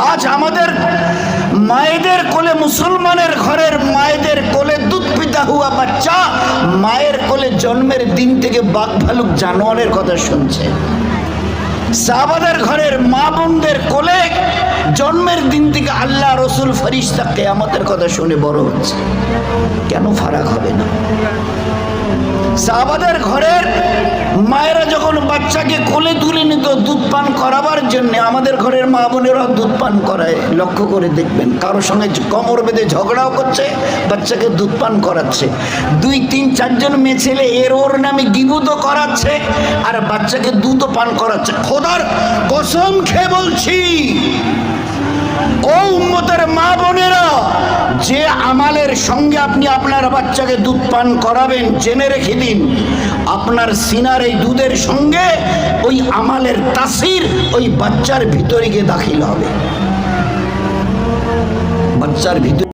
আজ আমাদের মায়েদের কোলে, মুসলমানের ঘরের মায়েদের কোলে দুধ পিতা হুয়া বাচ্চা মায়ের কোলে জন্মের দিন থেকে বাঘ ভালুক জানোয়ারের কথা শুনছে। সাহাবাদের ঘরের মা বোনদের কোলে জন্মের দিন থেকে আল্লাহ রসুল ফেরেশতা কিয়ামতের কথা শুনে বড় হচ্ছে। কেন ফারাক হবে না? সাহাবাদের ঘরের মায়েরা যখন বাচ্চাকে কোলে তুলে নিত দুধ পান করাবার জন্য, আমাদের ঘরের মা বোনেরা দুধ পান করায়। লক্ষ্য করে দেখবেন, কারোর সঙ্গে কোমর বেঁধে ঝগড়াও করছে, বাচ্চাকে দুধ পান করাচ্ছে। 2, 3, 4 জন মেয়ে ছেলে এর ওর নামে গিবুদও করাচ্ছে আর বাচ্চাকে দুধও পান করাচ্ছে। খোদার কসম খেয়ে বলছি, ও উম্মতের মা বোনেরা, যে আমালের সঙ্গে আপনি আপনার বাচ্চাকে দুধ পান করাবেন, জেনে রেখে দিন আপনার সিনার এই দুধের সঙ্গে ওই আমালের তাসির ওই বাচ্চার ভিতরে গিয়ে দাখিল হবে। বাচ্চার ভিতরে